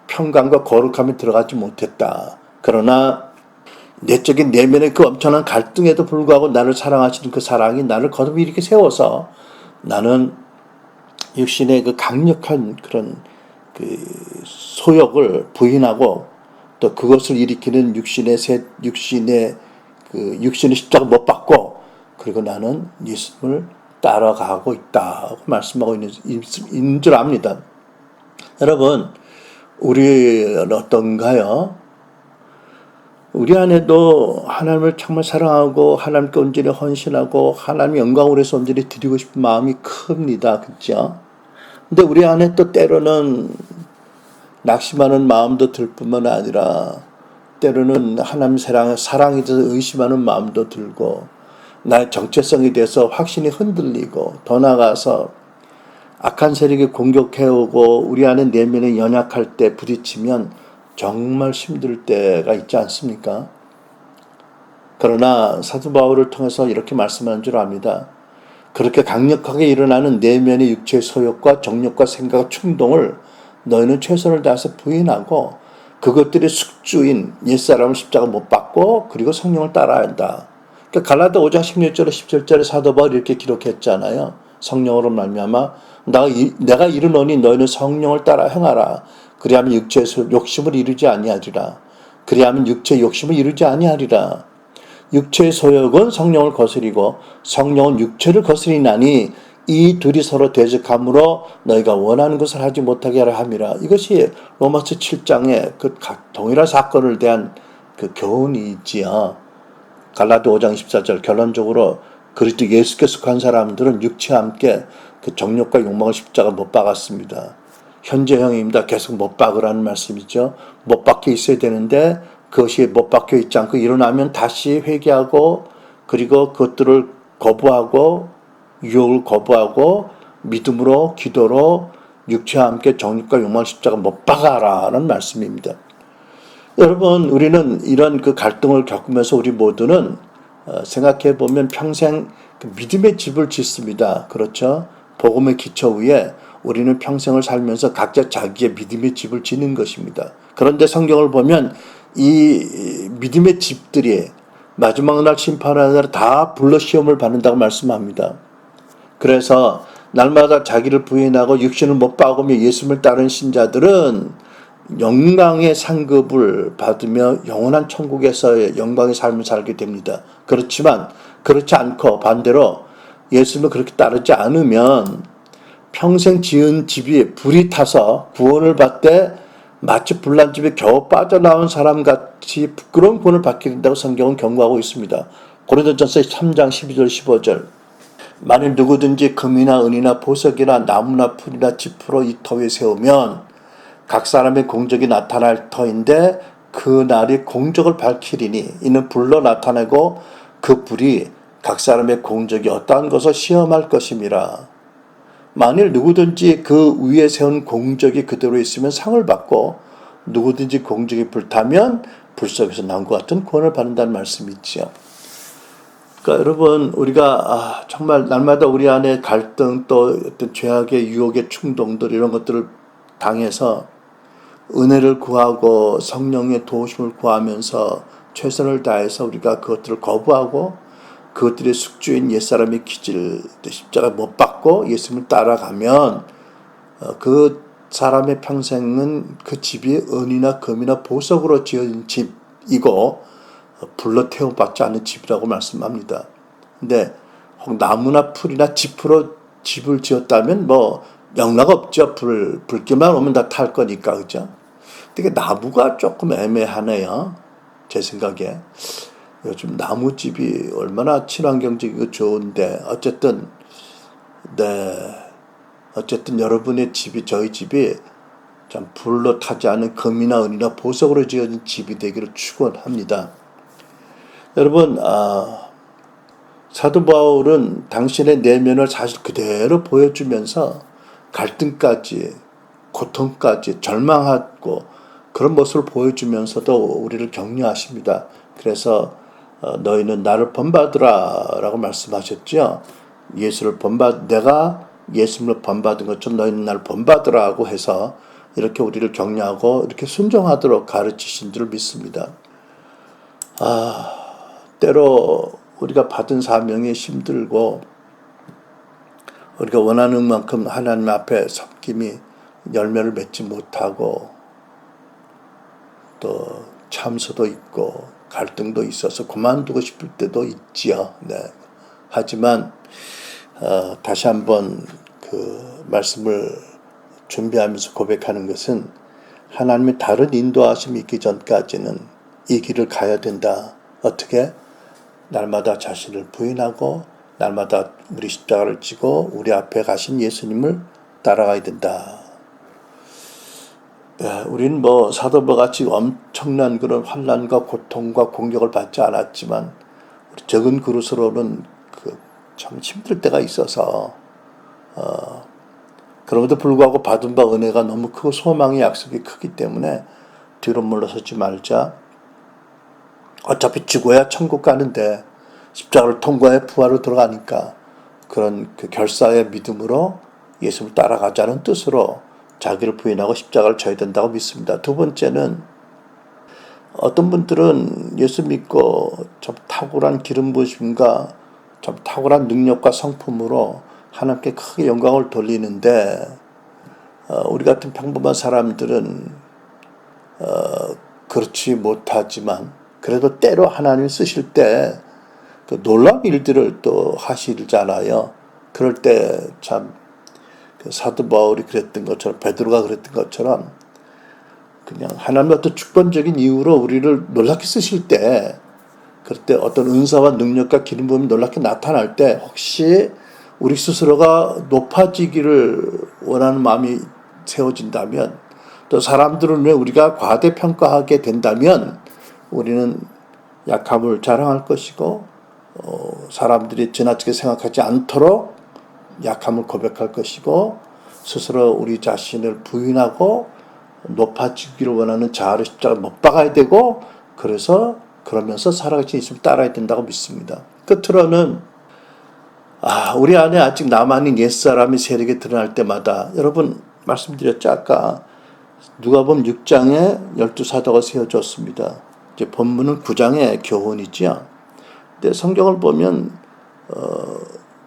평강과 거룩함에 들어가지 못했다. 그러나 내적인 내면의 그 엄청난 갈등에도 불구하고 나를 사랑하시는 그 사랑이 나를 거듭 이렇게 세워서 나는 육신의 그 강력한 그런 그 소욕을 부인하고 또 그것을 일으키는 육신의 십자가 못 받고 그리고 나는 예수님을 따라가고 있다고 말씀하고 있는 줄 압니다. 여러분, 우리는 어떤가요? 우리 안에도 하나님을 정말 사랑하고 하나님께 온전히 헌신하고 하나님의 영광을 위해서 온전히 드리고 싶은 마음이 큽니다. 그렇죠? 근데 우리 안에 또 때로는 낙심하는 마음도 들 뿐만 아니라 때로는 하나님 사랑에 대해서 의심하는 마음도 들고 나의 정체성에 대해서 확신이 흔들리고 더 나아가서 악한 세력이 공격해오고 우리 안에 내면에 연약할 때 부딪히면 정말 힘들 때가 있지 않습니까? 그러나 사도 바울을 통해서 이렇게 말씀하는 줄 압니다. 그렇게 강력하게 일어나는 내면의 육체의 소욕과 정욕과 생각, 충동을 너희는 최선을 다해서 부인하고 그것들이 숙주인 옛사람을 십자가 못 박고 그리고 성령을 따라야 한다. 그러니까 갈라디아 5장 16절에 17절에 사도 바울이 이렇게 기록했잖아요. 성령으로 말미암아 내가 이르노니 너희는 성령을 따라 행하라. 그리하면 육체의 욕심을 이루지 아니하리라. 그리하면 육체의 욕심을 이루지 아니하리라. 육체의 소욕은 성령을 거스리고 성령은 육체를 거스리나니 이 둘이 서로 대적함으로 너희가 원하는 것을 하지 못하게 하라 함이라. 이것이 로마서 7장의 그 동일한 사건을 대한 그 교훈이 있지요. 갈라디아 5장 14절 결론적으로 그리스도 예수께 속한 사람들은 육체와 함께 그 정욕과 욕망을 십자가 못 박았습니다. 현재형입니다. 계속 못 박으라는 말씀이죠. 못 박혀 있어야 되는데 그것이 못 박혀 있지 않고 일어나면 다시 회개하고 그리고 그것들을 거부하고 유혹을 거부하고 믿음으로 기도로 육체와 함께 정욕과 욕망을 십자가 못 박아라는 말씀입니다. 여러분 우리는 이런 그 갈등을 겪으면서 우리 모두는 생각해 보면 평생 그 믿음의 집을 짓습니다. 그렇죠? 복음의 기초 위에 우리는 평생을 살면서 각자 자기의 믿음의 집을 짓는 것입니다. 그런데 성경을 보면 이 믿음의 집들이 마지막 날 심판하는 날 다 불러 시험을 받는다고 말씀합니다. 그래서 날마다 자기를 부인하고 육신을 못 박으며 예수님을 따르는 신자들은 영광의 상급을 받으며 영원한 천국에서의 영광의 삶을 살게 됩니다. 그렇지만 그렇지 않고 반대로 예수님을 그렇게 따르지 않으면 평생 지은 집이 불이 타서 구원을 받되 마치 불난 집에 겨우 빠져나온 사람같이 부끄러운 구원을 받게 된다고 성경은 경고하고 있습니다. 고린도전서 3장 12절 15절 만일 누구든지 금이나 은이나 보석이나 나무나 풀이나 지푸로 이 터 위에 세우면 각 사람의 공적이 나타날 터인데 그 날이 공적을 밝히리니 이는 불로 나타내고 그 불이 각 사람의 공적이 어떠한 것을 시험할 것임이라. 만일 누구든지 그 위에 세운 공적이 그대로 있으면 상을 받고 누구든지 공적이 불타면 불 속에서 나온 것 같은 구원을 받는다는 말씀이 있죠. 그러니까 여러분 우리가 정말 날마다 우리 안에 갈등 또 어떤 죄악의 유혹의 충동들 이런 것들을 당해서 은혜를 구하고 성령의 도우심을 구하면서 최선을 다해서 우리가 그것들을 거부하고 그것들의 숙주인 옛사람의 기질 십자가 못 받고 예수님을 따라가면 그 사람의 평생은 그 집이 은이나 금이나 보석으로 지어진 집이고 불로 태워받지 않는 집이라고 말씀합니다. 근데 혹 나무나 풀이나 지프로 집을 지었다면 뭐 영락 없죠. 불길만 오면 다 탈 거니까, 그죠? 근데 나무가 조금 애매하네요. 제 생각에. 요즘 나무집이 얼마나 친환경적이고 좋은데, 어쨌든 여러분의 집이, 저희 집이 참 불로 타지 않은 금이나 은이나 보석으로 지어진 집이 되기를 축원합니다. 여러분, 사도 바울은 당신의 내면을 사실 그대로 보여주면서 갈등까지, 고통까지, 절망하고 그런 모습을 보여주면서도 우리를 격려하십니다. 그래서 너희는 나를 본받으라 라고 말씀하셨죠. 내가 예수님을 본받은 것처럼 너희는 나를 본받으라고 해서 이렇게 우리를 격려하고 이렇게 순종하도록 가르치신 줄 믿습니다. 때로 우리가 받은 사명이 힘들고 우리가 원하는 만큼 하나님 앞에 섬김이 열매를 맺지 못하고 또 참소도 있고 갈등도 있어서 그만두고 싶을 때도 있지요. 네. 하지만 다시 한번 그 말씀을 준비하면서 고백하는 것은 하나님의 다른 인도하심이 있기 전까지는 이 길을 가야 된다. 어떻게? 날마다 자신을 부인하고 날마다 우리 십자가를 지고 우리 앞에 가신 예수님을 따라가야 된다. 우리는 뭐 사도바 같이 엄청난 그런 환난과 고통과 공격을 받지 않았지만 우리 적은 그릇으로는 참 힘들 때가 있어서 그럼에도 불구하고 받은 바 은혜가 너무 크고 소망의 약속이 크기 때문에 뒤로 물러서지 말자. 어차피 죽어야 천국 가는데 십자가를 통과해 부활로 들어가니까 그런 그 결사의 믿음으로 예수를 따라가자는 뜻으로 자기를 부인하고 십자가를 져야 된다고 믿습니다. 두 번째는 어떤 분들은 예수 믿고 좀 탁월한 기름 부으심과 좀 탁월한 능력과 성품으로 하나님께 크게 영광을 돌리는데 우리 같은 평범한 사람들은 그렇지 못하지만 그래도 때로 하나님이 쓰실 때 그 놀라운 일들을 또 하시잖아요. 그럴 때 참 사도 바울이 그랬던 것처럼 베드로가 그랬던 것처럼 그냥 하나님의 어떤 주권적인 이유로 우리를 놀랍게 쓰실 때 그럴 때 어떤 은사와 능력과 기름 부음이 놀랍게 나타날 때 혹시 우리 스스로가 높아지기를 원하는 마음이 세워진다면 또 사람들을 위해 우리가 과대평가하게 된다면 우리는 약함을 자랑할 것이고 사람들이 지나치게 생각하지 않도록 약함을 고백할 것이고 스스로 우리 자신을 부인하고 높아지기를 원하는 자아를 십자가에 못 박아야 되고 그러면서 살아가신 예수를 따라야 된다고 믿습니다. 끝으로는 우리 안에 아직 남아있는 옛사람이 세력이 드러날 때마다, 여러분 말씀드렸죠. 아까 누가복음 6장에 12사도가 세워졌습니다. 이제 본문은 9장의 교훈이죠. 근데 성경을 보면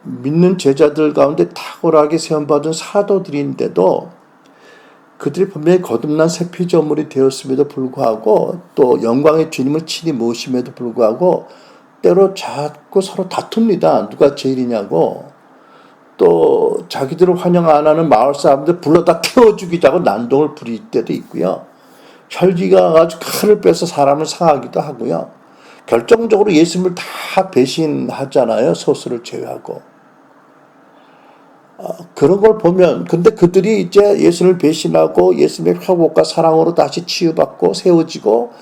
믿는 제자들 가운데 탁월하게 세움받은 사도들인데도 그들이 분명히 거듭난 새 피조물이 되었음에도 불구하고, 또 영광의 주님을 친히 모심에도 불구하고 때로 자꾸 서로 다툽니다. 누가 제일이냐고. 또 자기들을 환영 안 하는 마을 사람들 불러다 태워 죽이자고 난동을 부릴 때도 있고요. 혈기가 가지고 칼을 빼서 사람을 상하기도 하고요. 결정적으로 예수님을 다 배신하잖아요. 소수를 제외하고. 그런 걸 보면, 근데 그들이 이제 예수님을 배신하고 예수님의 회복과 사랑으로 다시 치유받고 세워지고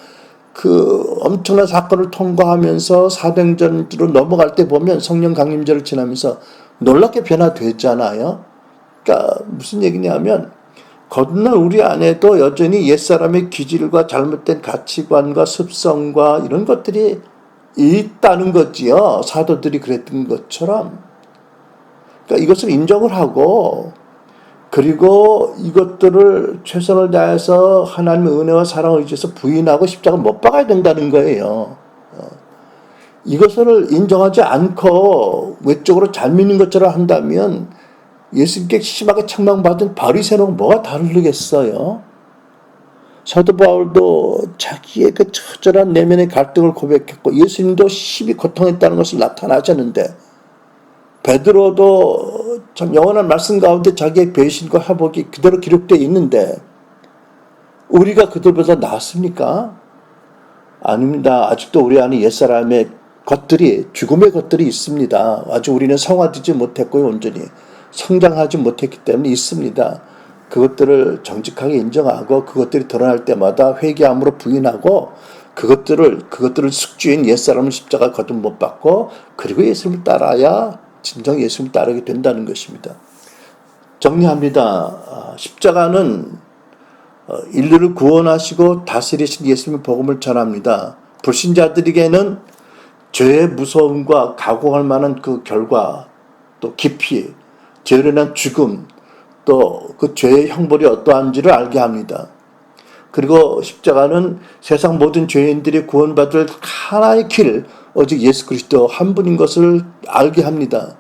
그 엄청난 사건을 통과하면서 사도행전으로 넘어갈 때 보면 성령 강림절을 지나면서 놀랍게 변화되잖아요. 그러니까 무슨 얘기냐면, 거듭난 우리 안에도 여전히 옛사람의 기질과 잘못된 가치관과 습성과 이런 것들이 있다는 거지요. 사도들이 그랬던 것처럼. 그러니까 이것을 인정을 하고, 그리고 이것들을 최선을 다해서 하나님의 은혜와 사랑을 의지해서 부인하고 십자가 못 박아야 된다는 거예요. 이것을 인정하지 않고 외적으로 잘 믿는 것처럼 한다면 예수님께 심하게 책망받은 바리새인하고 뭐가 다르겠어요? 사도 바울도 자기의 그 처절한 내면의 갈등을 고백했고, 예수님도 심히 고통했다는 것을 나타나셨는데, 베드로도 참 영원한 말씀 가운데 자기의 배신과 회복이 그대로 기록되어 있는데, 우리가 그들보다 낫습니까? 아닙니다. 아직도 우리 안에 옛사람의 것들이, 죽음의 것들이 있습니다. 아직 우리는 성화되지 못했고요. 온전히 성장하지 못했기 때문에 있습니다. 그것들을 정직하게 인정하고 그것들이 드러날 때마다 회개함으로 부인하고, 그것들을 숙주인 옛사람을 십자가 거듭 못 받고, 그리고 예수님을 따라야 진정 예수님을 따르게 된다는 것입니다. 정리합니다. 십자가는 인류를 구원하시고 다스리신 예수님의 복음을 전합니다. 불신자들에게는 죄의 무서움과 각오할 만한 그 결과, 또 깊이, 죄로 인한 죽음, 또 그 죄의 형벌이 어떠한지를 알게 합니다. 그리고 십자가는 세상 모든 죄인들이 구원받을 하나의 길, 오직 예수 그리스도 한 분인 것을 알게 합니다.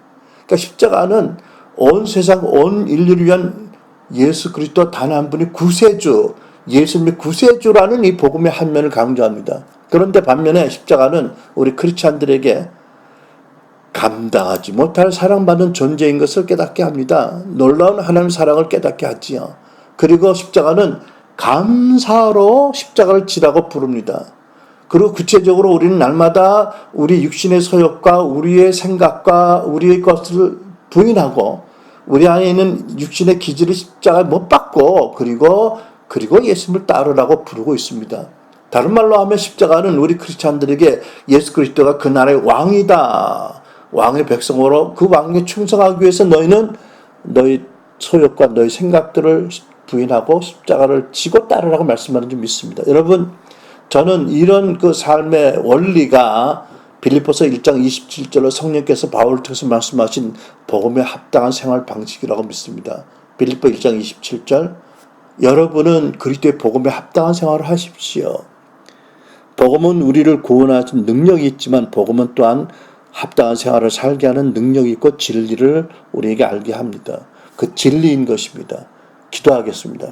그러니까 십자가는 온 세상, 온 인류를 위한 예수 그리스도 단 한 분이 구세주, 예수님의 구세주라는 이 복음의 한 면을 강조합니다. 그런데 반면에 십자가는 우리 크리스찬들에게 감당하지 못할 사랑받는 존재인 것을 깨닫게 합니다. 놀라운 하나님의 사랑을 깨닫게 하지요. 그리고 십자가는 감사로 십자가를 지라고 부릅니다. 그리고 구체적으로 우리는 날마다 우리 육신의 소욕과 우리의 생각과 우리의 것을 부인하고, 우리 안에 있는 육신의 기질을 십자가에 못 박고, 그리고 예수님을 따르라고 부르고 있습니다. 다른 말로 하면 십자가는 우리 크리스찬들에게 예수 그리스도가 그 나라의 왕이다, 왕의 백성으로 그 왕에 충성하기 위해서 너희는 너희 소욕과 너희 생각들을 부인하고 십자가를 지고 따르라고 말씀하는 줄 믿습니다. 여러분, 저는 이런 그 삶의 원리가 빌립보서 1장 27절로 성령께서 바울을 통해서 말씀하신 복음에 합당한 생활 방식이라고 믿습니다. 빌립보 1장 27절, 여러분은 그리스도의 복음에 합당한 생활을 하십시오. 복음은 우리를 구원하는 능력이 있지만 복음은 또한 합당한 생활을 살게 하는 능력이 있고 진리를 우리에게 알게 합니다. 그 진리인 것입니다. 기도하겠습니다.